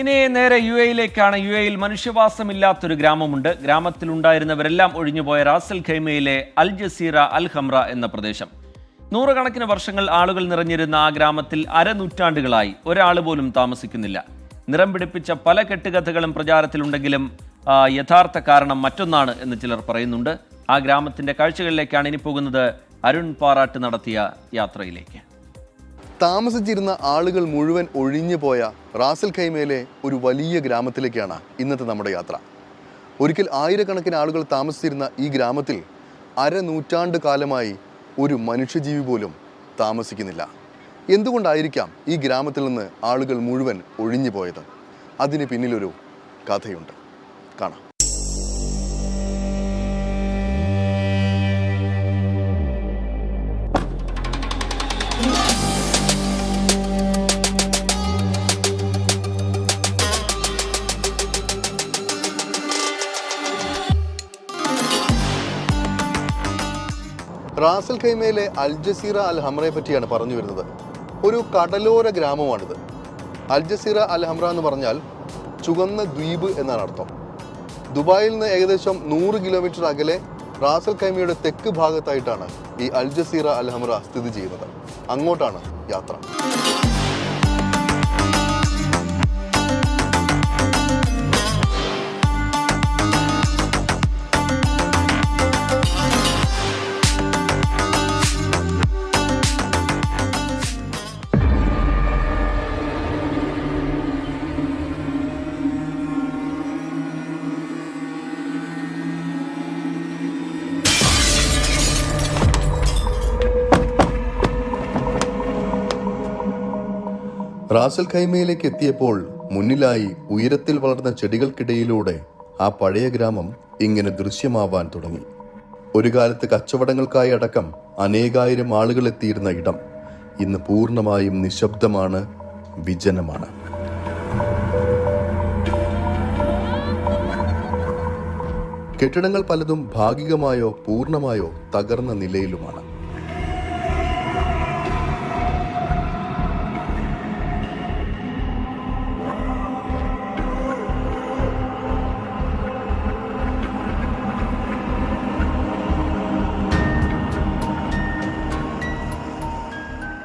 ഇനി നേരെ UAE-യിലേക്കാണ്. UAE-യിൽ മനുഷ്യവാസമില്ലാത്തൊരു ഗ്രാമമുണ്ട്. ഗ്രാമത്തിലുണ്ടായിരുന്നവരെല്ലാം ഒഴിഞ്ഞുപോയ റാസൽ ഖൈമയിലെ അൽ ജസീറ അൽ ഹംറ എന്ന പ്രദേശം. നൂറുകണക്കിന് വർഷങ്ങൾ ആളുകൾ നിറഞ്ഞിരുന്ന ആ ഗ്രാമത്തിൽ അരനൂറ്റാണ്ടുകളായി ഒരാൾ പോലും താമസിക്കുന്നില്ല. നിറം പിടിപ്പിച്ച പല കെട്ടുകഥകളും പ്രചാരത്തിലുണ്ടെങ്കിലും യഥാർത്ഥ കാരണം മറ്റൊന്നാണ് എന്ന് ചിലർ പറയുന്നുണ്ട്. ആ ഗ്രാമത്തിൻ്റെ കാഴ്ചകളിലേക്കാണ് ഇനി പോകുന്നത്. അരുൺ പാറാട്ട് നടത്തിയ യാത്രയിലേക്ക്. താമസിച്ചിരുന്ന ആളുകൾ മുഴുവൻ ഒഴിഞ്ഞു പോയ റാസൽ ഖൈമയിലെ ഒരു വലിയ ഗ്രാമത്തിലേക്കാണ് ഇന്നത്തെ നമ്മുടെ യാത്ര. ഒരിക്കൽ ആയിരക്കണക്കിന് ആളുകൾ താമസിച്ചിരുന്ന ഈ ഗ്രാമത്തിൽ അരനൂറ്റാണ്ട് കാലമായി ഒരു മനുഷ്യജീവി പോലും താമസിക്കുന്നില്ല. എന്തുകൊണ്ടായിരിക്കാം ഈ ഗ്രാമത്തിൽ നിന്ന് ആളുകൾ മുഴുവൻ ഒഴിഞ്ഞു പോയത്? അതിന് പിന്നിലൊരു കഥയുണ്ട്. കാണാം. റാസൽ ഖൈമയിലെ അൽ ജസീറ അൽ ഹംറയെ പറ്റിയാണ് പറഞ്ഞു വരുന്നത്. ഒരു കടലോര ഗ്രാമമാണിത്. അൽ ജസീറ അൽ ഹംറ എന്ന് പറഞ്ഞാൽ ചുവന്ന ദ്വീപ് എന്നാണ് അർത്ഥം. ദുബായിൽ നിന്ന് ഏകദേശം 100 കിലോമീറ്റർ അകലെ റാസൽ ഖൈമയുടെ തെക്ക് ഭാഗത്തായിട്ടാണ് ഈ അൽ ജസീറ അൽ ഹംറ സ്ഥിതി ചെയ്യുന്നത്. അങ്ങോട്ടാണ് യാത്ര. റാസൽ ഖൈമയിലേക്ക് എത്തിയപ്പോൾ മുന്നിലായി ഉയരത്തിൽ വളർന്ന ചെടികൾക്കിടയിലൂടെ ആ പഴയ ഗ്രാമം ഇങ്ങനെ ദൃശ്യമാവാൻ തുടങ്ങി. ഒരു കാലത്ത് കച്ചവടങ്ങൾക്കായി അടക്കം അനേകായിരം ആളുകൾ എത്തിയിരുന്ന ഇടം ഇന്ന് പൂർണ്ണമായും നിശബ്ദമാണ്, വിജനമാണ്. കെട്ടിടങ്ങൾ പലതും ഭാഗികമായോ പൂർണ്ണമായോ തകർന്ന നിലയിലുമാണ്.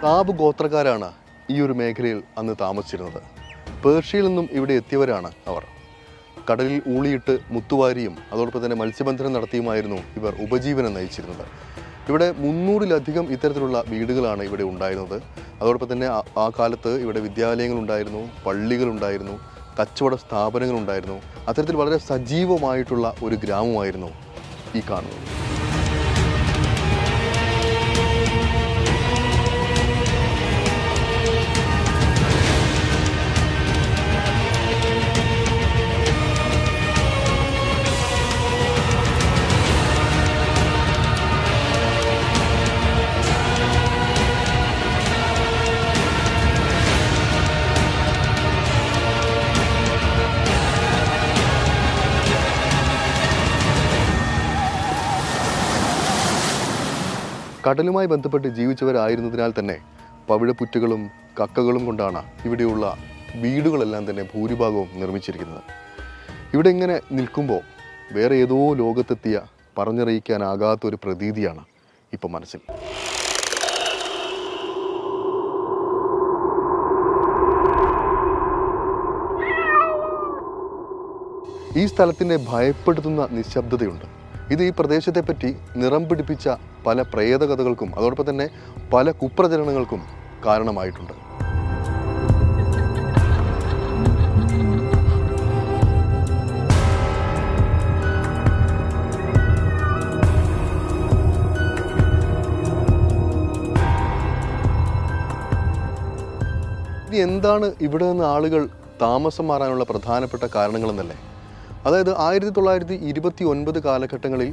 താബ് ഗോത്രക്കാരാണ് ഈ ഒരു മേഖലയിൽ അന്ന് താമസിച്ചിരുന്നത്. പേർഷ്യയിൽ നിന്നും ഇവിടെ എത്തിയവരാണ് അവർ. കടലിൽ ഊളിയിട്ട് മുത്തുവാരിയും അതോടൊപ്പം തന്നെ മത്സ്യബന്ധനം നടത്തിയുമായിരുന്നു ഇവർ ഉപജീവനം നയിച്ചിരുന്നത്. ഇവിടെ 300-ലധികം ഇത്തരത്തിലുള്ള വീടുകളാണ് ഇവിടെ ഉണ്ടായിരുന്നത്. അതോടൊപ്പം തന്നെ ആ കാലത്ത് ഇവിടെ വിദ്യാലയങ്ങളുണ്ടായിരുന്നു, പള്ളികളുണ്ടായിരുന്നു, കച്ചവട സ്ഥാപനങ്ങളുണ്ടായിരുന്നു. അത്തരത്തിൽ വളരെ സജീവമായിട്ടുള്ള ഒരു ഗ്രാമമായിരുന്നു ഈ കാണുന്നത്. കടലുമായി ബന്ധപ്പെട്ട് ജീവിച്ചവരായിരുന്നതിനാൽ തന്നെ പവിഴപ്പുറ്റുകളും കക്കകളും കൊണ്ടാണ് ഇവിടെയുള്ള വീടുകളെല്ലാം തന്നെ ഭൂരിഭാഗവും നിർമ്മിച്ചിരിക്കുന്നത്. ഇവിടെ ഇങ്ങനെ നിൽക്കുമ്പോൾ വേറെ ഏതോ ലോകത്തെത്തിയ പറഞ്ഞറിയിക്കാനാകാത്തൊരു പ്രതീതിയാണ് ഇപ്പം മനസ്സിൽ. ഈ സ്ഥലത്തിൻ്റെ ഭയപ്പെടുത്തുന്ന നിശബ്ദതയുണ്ട്. ഇത് ഈ പ്രദേശത്തെപ്പറ്റി നിറം പിടിപ്പിച്ച പല പ്രേതകഥകൾക്കും അതോടൊപ്പം തന്നെ പല കുപ്രചരണങ്ങൾക്കും കാരണമായിട്ടുണ്ട്. ഇനി എന്താണ് ഇവിടെ നിന്ന് ആളുകൾ താമസം മാറാനുള്ള പ്രധാനപ്പെട്ട കാരണങ്ങളെന്നല്ലേ? അതായത് 1929 കാലഘട്ടങ്ങളിൽ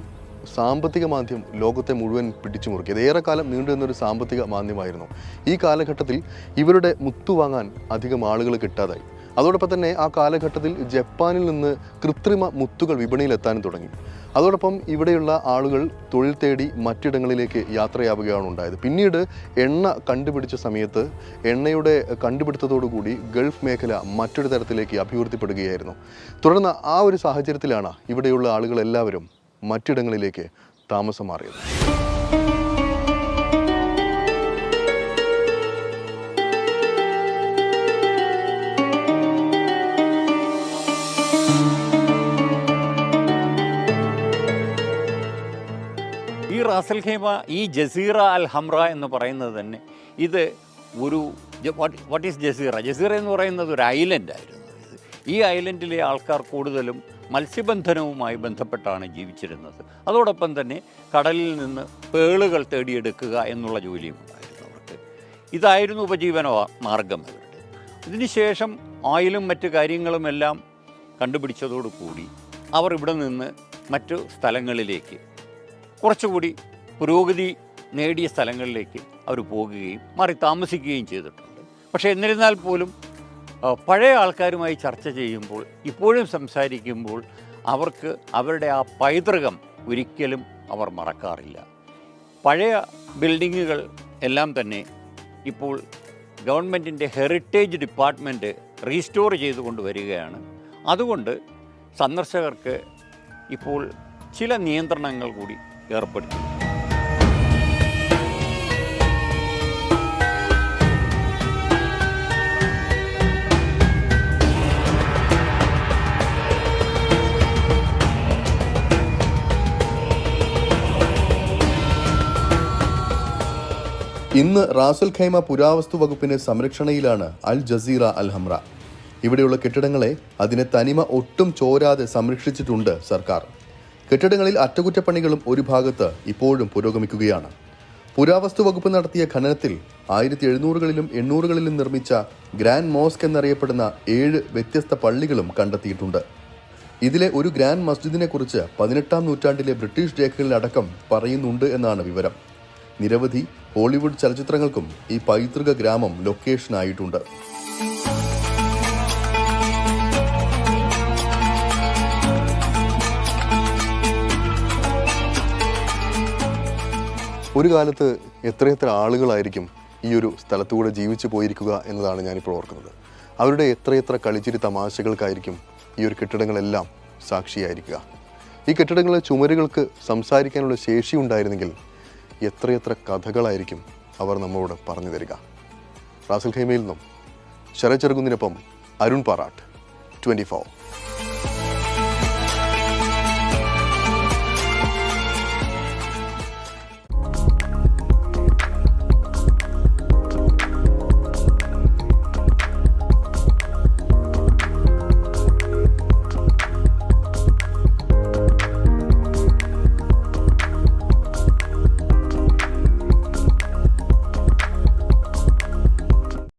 സാമ്പത്തിക മാന്ദ്യം ലോകത്തെ മുഴുവൻ പിടിച്ചു മുറുക്കിയത്. ഏറെക്കാലം നീണ്ടു നിന്നൊരു സാമ്പത്തിക മാന്ദ്യമായിരുന്നു. ഈ കാലഘട്ടത്തിൽ ഇവരുടെ മുത്തു വാങ്ങാൻ അധികം ആളുകൾ കിട്ടാതായി. അതോടൊപ്പം തന്നെ ആ കാലഘട്ടത്തിൽ ജപ്പാനിൽ നിന്ന് കൃത്രിമ മുത്തുകൾ വിപണിയിലെത്താനും തുടങ്ങി. അതോടൊപ്പം ഇവിടെയുള്ള ആളുകൾ തൊഴിൽ തേടി മറ്റിടങ്ങളിലേക്ക് യാത്രയാവുകയാണ് ഉണ്ടായത്. പിന്നീട് എണ്ണ കണ്ടുപിടിച്ച സമയത്ത് എണ്ണയുടെ കണ്ടുപിടുത്തത്തോടുകൂടി ഗൾഫ് മേഖല മറ്റൊരു തരത്തിലേക്ക് അഭിവൃദ്ധിപ്പെടുകയായിരുന്നു. തുടർന്ന് ആ ഒരു സാഹചര്യത്തിലാണ് ഇവിടെയുള്ള ആളുകളെല്ലാവരും മറ്റിടങ്ങളിലേക്ക് താമസം മാറിയത്. ഈ റാസൽ ഖൈമ, ഈ ജസീറ അൽ ഹംറ എന്ന് പറയുന്നത് തന്നെ ഇത് ഒരു വാട്ട് ഈസ് ജസീറ? ജസീറ എന്ന് പറയുന്നത് ഒരു ഐലൻഡായിരുന്നു. ഈ ഐലൻഡിലെ ആൾക്കാർ കൂടുതലും മത്സ്യബന്ധനവുമായി ബന്ധപ്പെട്ടാണ് ജീവിച്ചിരുന്നത്. അതോടൊപ്പം തന്നെ കടലിൽ നിന്ന് പേളുകൾ തേടിയെടുക്കുക എന്നുള്ള ജോലിയും ഉണ്ടായിരുന്നു അവർക്ക്. ഇതായിരുന്നു ഉപജീവന മാർഗം അവരുടെ. ഇതിനുശേഷം ഓയിലും മറ്റു കാര്യങ്ങളുമെല്ലാം കണ്ടുപിടിച്ചതോടുകൂടി അവർ ഇവിടെ നിന്ന് മറ്റു സ്ഥലങ്ങളിലേക്ക്, കുറച്ചുകൂടി പുരോഗതി നേടിയ സ്ഥലങ്ങളിലേക്ക് അവർ പോകുകയും മാറി താമസിക്കുകയും ചെയ്തിട്ടുണ്ട്. പക്ഷേ എന്നിരുന്നാൽ പോലും പഴയ ആൾക്കാരുമായി ചർച്ച ചെയ്യുമ്പോൾ, ഇപ്പോഴും സംസാരിക്കുമ്പോൾ അവർക്ക് അവരുടെ ആ പൈതൃകം ഒരിക്കലും അവർ മറക്കാറില്ല. പഴയ ബിൽഡിങ്ങുകൾ എല്ലാം തന്നെ ഇപ്പോൾ ഗവൺമെൻറ്റിൻ്റെ ഹെറിറ്റേജ് ഡിപ്പാർട്ട്മെൻറ്റ് റീസ്റ്റോർ ചെയ്തുകൊണ്ട് വരികയാണ്. അതുകൊണ്ട് സന്ദർശകർക്ക് ഇപ്പോൾ ചില നിയന്ത്രണങ്ങൾ കൂടി ഏർപ്പെടുത്തി. ഇന്ന് റാസൽ ഖൈമ പുരാവസ്തു വകുപ്പിന്റെ സംരക്ഷണയിലാണ് അൽ ജസീറ അൽ ഹംറ. ഇവിടെയുള്ള കെട്ടിടങ്ങളെ അതിനെ തനിമ ഒട്ടും ചോരാതെ സംരക്ഷിച്ചിട്ടുണ്ട് സർക്കാർ. കെട്ടിടങ്ങളിൽ അറ്റകുറ്റപ്പണികളും ഒരു ഭാഗത്ത് ഇപ്പോഴും പുരോഗമിക്കുകയാണ്. പുരാവസ്തു വകുപ്പ് നടത്തിയ ഖനനത്തിൽ 1700കളിലും 800കളിലും നിർമ്മിച്ച ഗ്രാൻഡ് മോസ്ക് എന്നറിയപ്പെടുന്ന 7 വ്യത്യസ്ത പള്ളികളും കണ്ടെത്തിയിട്ടുണ്ട്. ഇതിലെ ഒരു ഗ്രാൻഡ് മസ്ജിദിനെ കുറിച്ച് 18ാം നൂറ്റാണ്ടിലെ ബ്രിട്ടീഷ് രേഖകളിലടക്കം പറയുന്നുണ്ട് എന്നാണ് വിവരം. നിരവധി ഹോളിവുഡ് ചലച്ചിത്രങ്ങൾക്കും ഈ പൈതൃക ഗ്രാമം ലൊക്കേഷനായിട്ടുണ്ട്. ഒരു കാലത്ത് എത്രയെത്ര ആളുകളായിരിക്കും ഈ ഒരു സ്ഥലത്തുകൂടെ ജീവിച്ചു പോയിരിക്കുക എന്നതാണ് ഞാനിപ്പോൾ ഓർക്കുന്നത്. അവരുടെ എത്രയെത്ര കളിച്ചിരി തമാശകൾക്കായിരിക്കും ഈ ഒരു കെട്ടിടങ്ങളെല്ലാം സാക്ഷിയായിരിക്കുക. ഈ കെട്ടിടങ്ങളിലെ ചുമരുകൾക്ക് സംസാരിക്കാനുള്ള ശേഷി ഉണ്ടായിരുന്നെങ്കിൽ എത്രയെത്ര കഥകളായിരിക്കും അവർ നമ്മളോട് പറഞ്ഞു തരിക. റാസൽ ഖൈമയിൽ നിന്നും ശരത് ചെറുകുന്നിനൊപ്പം അരുൺ പാറാട്ട്, 24.